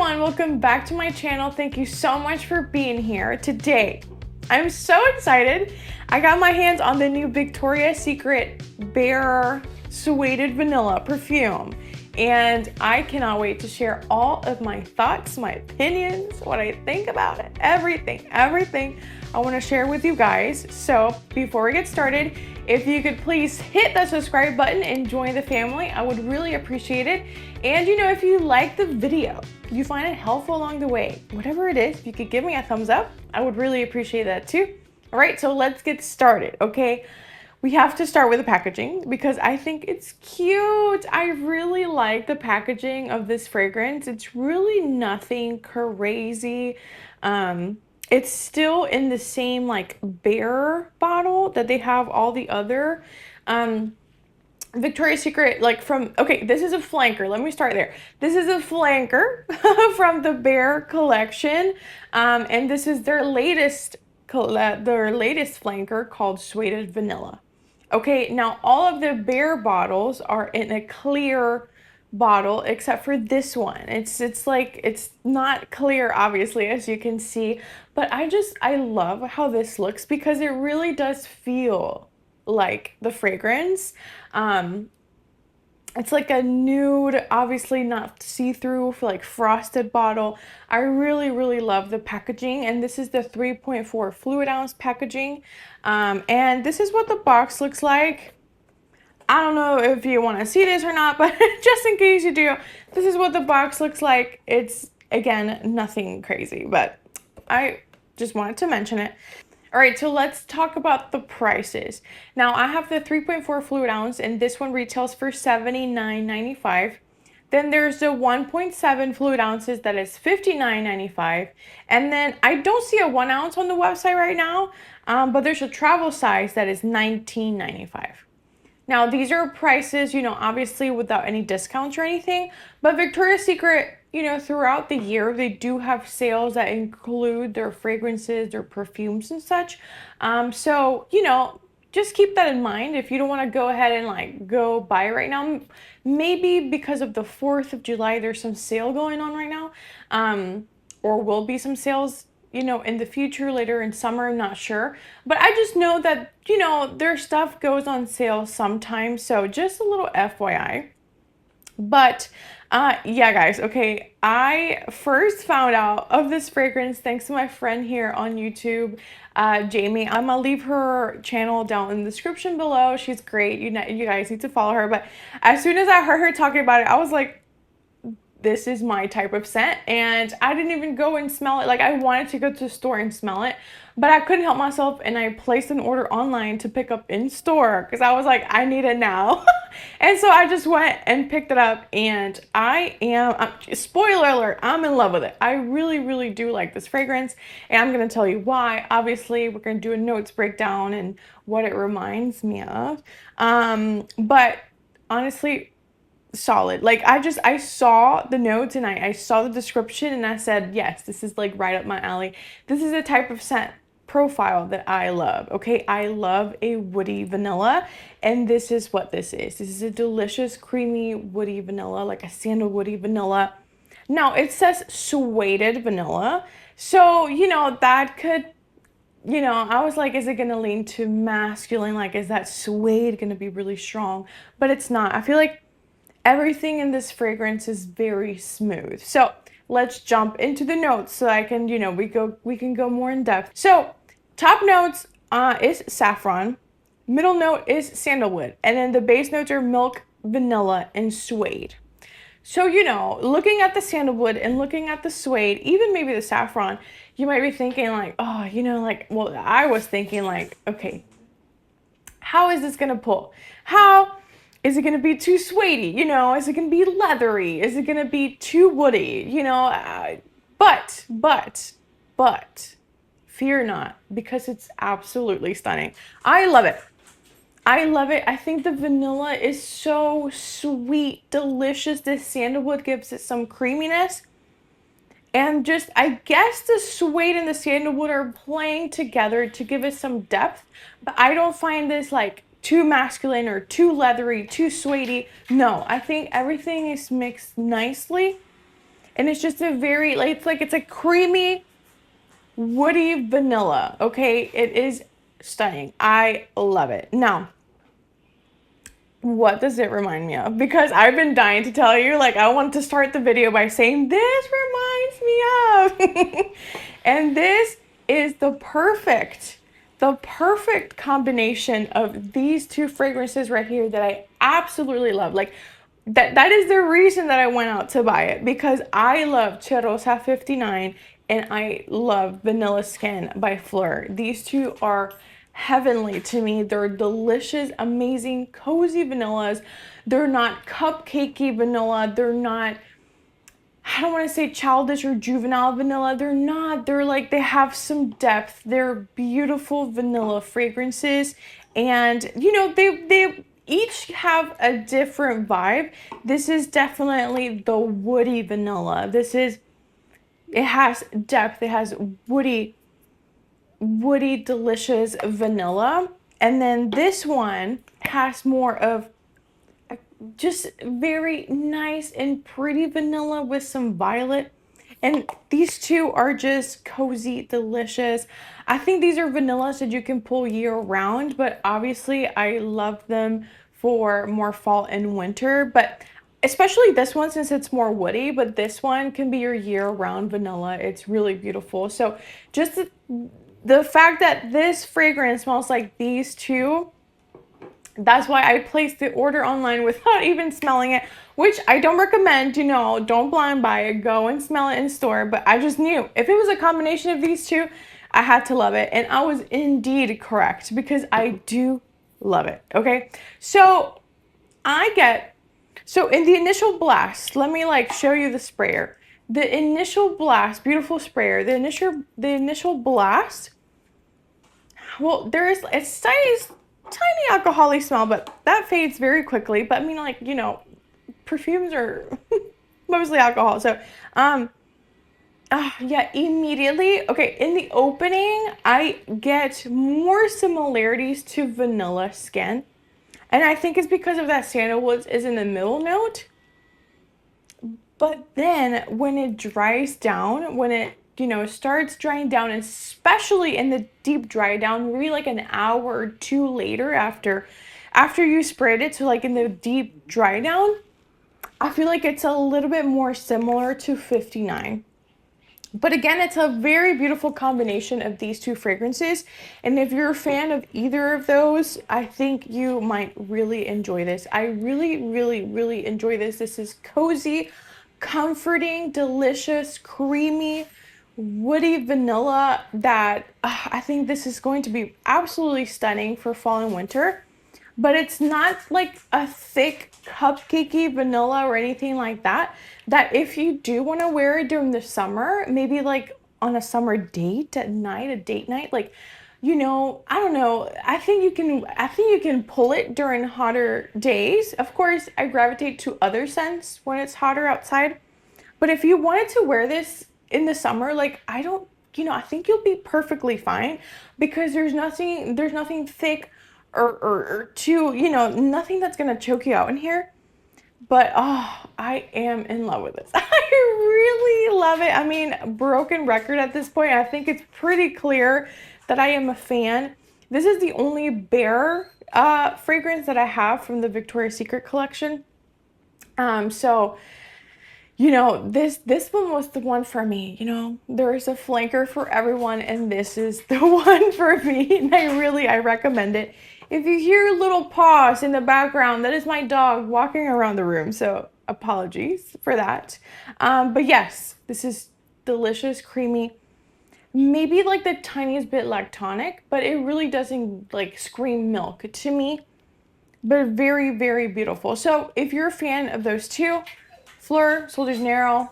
everyone, welcome back to my channel. Thank you so much for being here. Today, I'm so excited. I got my hands on the new Victoria's Secret Bare Sueded Vanilla perfume. And I cannot wait to share all of my thoughts, my opinions, what I think about it, everything I want to share with you guys. So before we get started, if you could please hit the subscribe button and join the family, I would really appreciate it. And if you like the video, you find it helpful along the way, whatever it is, if you could give me a thumbs up, I would really appreciate that too. All right, so let's get started, okay? We have to start with the packaging because I think it's cute. I really like the packaging of this fragrance. It's really nothing crazy. It's still in the same like bare bottle that they have all the other Victoria's Secret, like okay, this is a flanker. Let me start there. This is a flanker from the Bare collection. And this is their latest flanker called Sueded Vanilla. Okay, now all of the Bare bottles are in a clear bottle except for this one. It's like, it's not clear obviously, as you can see, but I love how this looks because it really does feel like the fragrance. It's like a nude, obviously not see-through, like frosted bottle. I really love the packaging, and this is the 3.4 fluid ounce packaging. And this is what the box looks like. I don't know if you want to see this or not, but just in case you do, this is what the box looks like. It's, again, nothing crazy, but I just wanted to mention it. All right, so let's talk about the prices. Now, I have the 3.4 fluid ounce, and this one retails for $79.95. Then there's the 1.7 fluid ounces that is $59.95. And then I don't see a 1 ounce on the website right now, but there's a travel size that is $19.95. Now, these are prices, obviously without any discounts or anything, but Victoria's Secret, throughout the year, they do have sales that include their fragrances, their perfumes and such. So, just keep that in mind. If you don't want to go ahead and like go buy it right now, maybe because of the 4th of July, there's some sale going on right now, or will be some sales in the future, later in summer, I'm not sure. But I just know that, their stuff goes on sale sometimes. So just a little FYI. But yeah, guys, okay, I first found out of this fragrance thanks to my friend here on YouTube, Jamie. I'm gonna leave her channel down in the description below. She's great. You guys need to follow her. But as soon as I heard her talking about it, I was like, this is my type of scent, and I didn't even go and smell it. Like, I wanted to go to the store and smell it, but I couldn't help myself, and I placed an order online to pick up in store because I was like, I need it now. And so I just went and picked it up, and I am, spoiler alert, I'm in love with it. I really do like this fragrance, and I'm going to tell you why. Obviously, we're going to do a notes breakdown and what it reminds me of. But honestly, solid. Like, I saw the notes and I saw the description and I said, yes, this is like right up my alley. This is a type of scent profile that I love. Okay, I love a woody vanilla, and this is what this is. This is a delicious creamy woody vanilla, like a sandalwoody vanilla. Now it says sueded vanilla, so that could, I was like, is it gonna lean to masculine? Like, is that suede gonna be really strong? But it's not. I feel like everything in this fragrance is very smooth. So let's jump into the notes so I can, we can go more in depth. So top notes is saffron, middle note is sandalwood, and then the base notes are milk, vanilla, and suede. So, looking at the sandalwood and looking at the suede, even maybe the saffron, you might be thinking like, oh, well, I was thinking like, okay, how is this gonna pull? How is it going to be too suedey? Is it going to be leathery? Is it going to be too woody? But fear not, because it's absolutely stunning. I love it. I think the vanilla is so sweet, delicious. This sandalwood gives it some creaminess. And just, I guess the suede and the sandalwood are playing together to give it some depth. But I don't find this like too masculine or too leathery, too suedey. No, I think everything is mixed nicely. And it's just a very, like, it's a creamy, woody vanilla, okay? It is stunning. I love it. Now, what does it remind me of? Because I've been dying to tell you, like, I want to start the video by saying, this reminds me of. And this is the perfect combination of these two fragrances right here that I absolutely love. Like, that is the reason that I went out to buy it, because I love Cheirosa 59 and I love Vanilla Skin by Fleur. These two are heavenly to me. They're delicious, amazing, cozy vanillas. They're not cupcakey vanilla. They're not, I don't want to say childish or juvenile vanilla. They're not. They're like, they have some depth. They're beautiful vanilla fragrances. And, you know, they each have a different vibe. This is definitely the woody vanilla. It has depth. It has woody, delicious vanilla. And then this one has more of just very nice and pretty vanilla with some violet. And these two are just cozy, delicious. I think these are vanillas that you can pull year round, but obviously I love them for more fall and winter. But especially this one, since it's more woody, but this one can be your year round vanilla. It's really beautiful. So just the fact that this fragrance smells like these two, that's why I placed the order online without even smelling it, which I don't recommend. You know, don't blind buy it. Go and smell it in store. But I just knew if it was a combination of these two, I had to love it. And I was indeed correct, because I do love it. Okay. So in the initial blast, let me like show you the sprayer. The initial blast, beautiful sprayer, the initial blast, well, it stays tiny alcoholic smell, but that fades very quickly. But I mean, like, you know, perfumes are mostly alcohol. So, yeah, immediately. Okay, in the opening, I get more similarities to Vanilla Skin. And I think it's because of that sandalwood is in the middle note. But then when it dries down, when it, you know, starts drying down, especially in the deep dry down, maybe like an hour or two later after you sprayed it, so like in the deep dry down, I feel like it's a little bit more similar to 59. But again, it's a very beautiful combination of these two fragrances. And if you're a fan of either of those, I think you might really enjoy this. I really, really, really enjoy this. This is cozy, comforting, delicious, creamy, woody vanilla that I think this is going to be absolutely stunning for fall and winter. But it's not like a thick cupcakey vanilla or anything like that. That if you do want to wear it during the summer, maybe like on a summer date at night, a date night, like, you know, I don't know. I think you can pull it during hotter days. Of course, I gravitate to other scents when it's hotter outside. But if you wanted to wear this in the summer, like, I think you'll be perfectly fine, because there's nothing thick or too, you know, nothing that's gonna choke you out in here. But oh, I am in love with this. I really love it. I mean, broken record at this point. I think it's pretty clear that I am a fan. This is the only bear fragrance that I have from the Victoria's Secret collection. So, you know, this one was the one for me. You know, there's a flanker for everyone, and this is the one for me. And I recommend it. If you hear little paws in the background, that is my dog walking around the room. So apologies for that. But yes, this is delicious, creamy, maybe like the tiniest bit lactonic, but it really doesn't like scream milk to me, but very, very beautiful. So if you're a fan of those two, Fleur, Sol de Janeiro,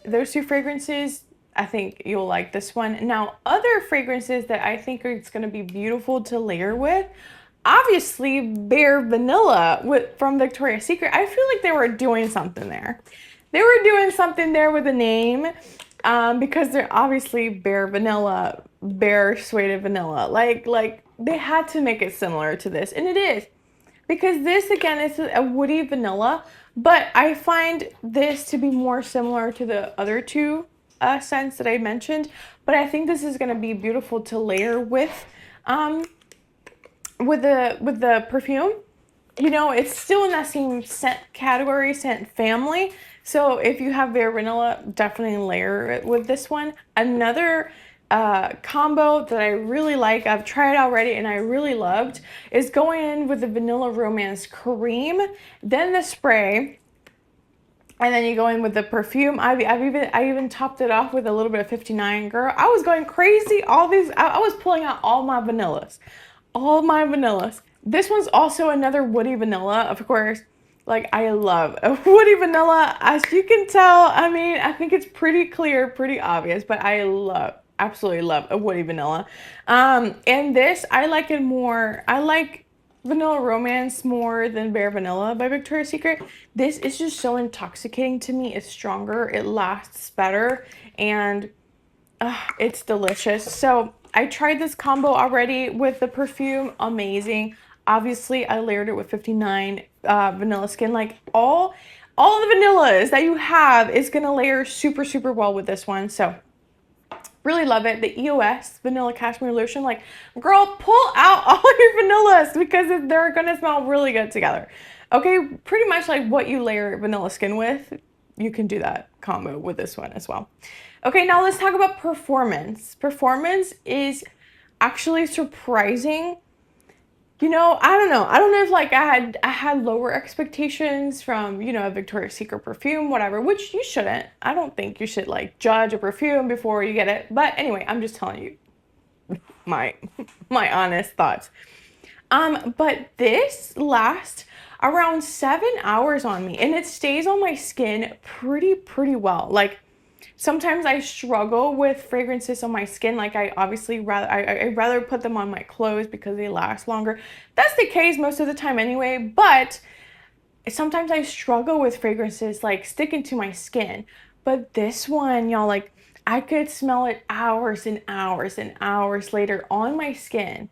those two fragrances, I think you'll like this one. Now, other fragrances that I think it's going to be beautiful to layer with, obviously Bare Vanilla from Victoria's Secret. I feel like they were doing something there. They were doing something there with the name, because they're obviously Bare Vanilla, Bare Sueded Vanilla. Like they had to make it similar to this, and it is. because this again is a woody vanilla, but I find this to be more similar to the other two scents that I mentioned. But I think this is going to be beautiful to layer um, with the perfume. You know, it's still in that same scent category, scent family. So if you have bare vanilla, definitely layer it with this one. Another combo that I really like, I've tried already and I really loved, is going in with the Vanilla Romance cream, then the spray, and then you go in with the perfume. I even topped it off with a little bit of 59. Girl, I was going crazy. I was pulling out all my vanillas. All my vanillas. This one's also another woody vanilla, of course. Like, I love a woody vanilla. As you can tell, I mean, I think it's pretty clear, pretty obvious, but I absolutely love a woody vanilla. And this, I like it more. I like Vanilla Romance more than Bare Vanilla by Victoria's Secret. This is just so intoxicating to me. It's stronger, it lasts better, and it's delicious. So I tried this combo already with the perfume. Amazing. Obviously, I layered it with 59 vanilla skin. Like all the vanillas that you have is gonna layer super, super well with this one. So really love it. The EOS Vanilla Cashmere Lotion, like, girl, pull out all your vanillas because they're gonna smell really good together. Okay, pretty much like what you layer vanilla skin with, you can do that combo with this one as well. Okay, now let's talk about performance. Performance is actually surprising. You know, I don't know. I don't know if like I had lower expectations from, you know, a Victoria's Secret perfume, whatever, which you shouldn't. I don't think you should like judge a perfume before you get it. But anyway, I'm just telling you my honest thoughts. But this lasts around 7 hours on me, and it stays on my skin pretty well. Like, sometimes I struggle with fragrances on my skin. Like, I obviously I'd rather put them on my clothes because they last longer. That's the case most of the time anyway, but sometimes I struggle with fragrances like sticking to my skin. But this one, y'all, like, I could smell it hours and hours and hours later on my skin.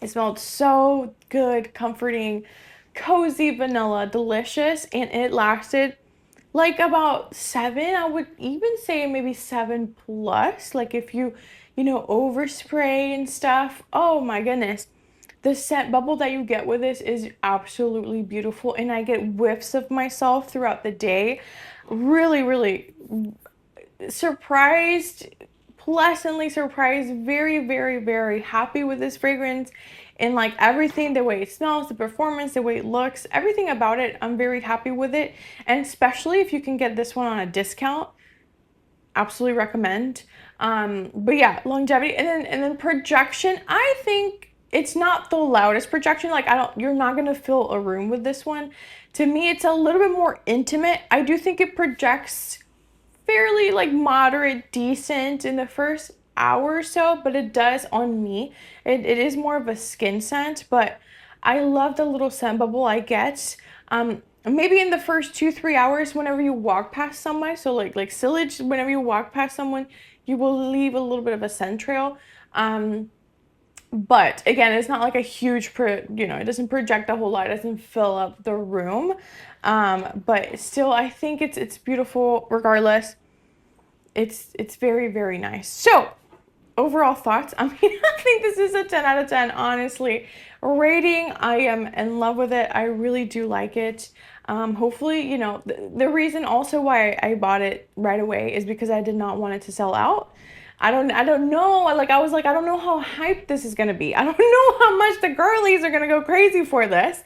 It smelled so good, comforting, cozy vanilla, delicious, and it lasted like about 7. I would even say maybe 7 plus. Like, if you know, overspray and stuff. Oh my goodness. The scent bubble that you get with this is absolutely beautiful, and I get whiffs of myself throughout the day. Really surprised, pleasantly surprised, very happy with this fragrance, and like everything, the way it smells, the performance, the way it looks, everything about it, I'm very happy with it. And especially if you can get this one on a discount, absolutely recommend. But yeah, longevity, and then projection, I think it's not the loudest projection. Like, you're not gonna fill a room with this one. To me, it's a little bit more intimate. I do think it projects fairly like moderate, decent in the first hour or so, but it does on me. It is more of a skin scent, but I love the little scent bubble I get. Maybe in the first 2-3 hours, whenever you walk past someone, so like sillage, whenever you walk past someone, you will leave a little bit of a scent trail. But again, it's not like a huge, you know, it doesn't project a whole lot. It doesn't fill up the room. But still, I think it's beautiful regardless. It's very nice. So overall thoughts, I mean, I think this is a 10 out of 10, honestly. Rating, I am in love with it. I really do like it. Hopefully, you know, the reason also why I bought it right away is because I did not want it to sell out. I don't know. Like, I was like, I don't know how hyped this is gonna be. I don't know how much the girlies are gonna go crazy for this.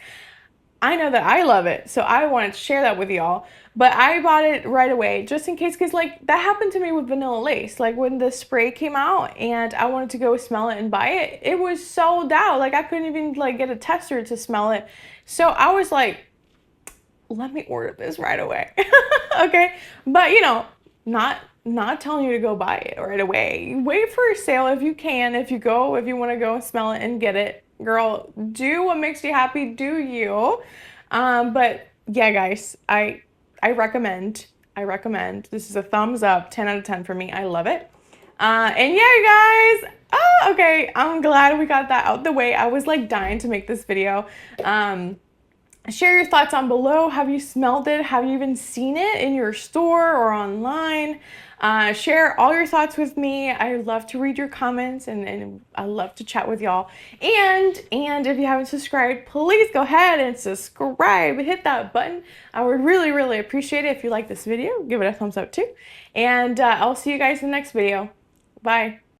I know that I love it, so I wanted to share that with y'all. But I bought it right away just in case, because like that happened to me with Vanilla Lace. Like, when the spray came out and I wanted to go smell it and buy it, it was sold out. Like, I couldn't even like get a tester to smell it. So I was like, let me order this right away. Okay, but you know, not telling you to go buy it right away. Wait for a sale if you can. If you want to go and smell it and get it, girl, do what makes you happy. Do you? But yeah, guys, I recommend. This is a thumbs up, 10 out of 10 for me. I love it. And yeah, guys. Oh, okay. I'm glad we got that out the way. I was like dying to make this video. Share your thoughts on below. Have you smelled it? Have you even seen it in your store or online? Share all your thoughts with me. I love to read your comments, and I love to chat with y'all. And if you haven't subscribed, please go ahead and subscribe. Hit that button. I would really, really appreciate it if you like this video. Give it a thumbs up too. And I'll see you guys in the next video. Bye.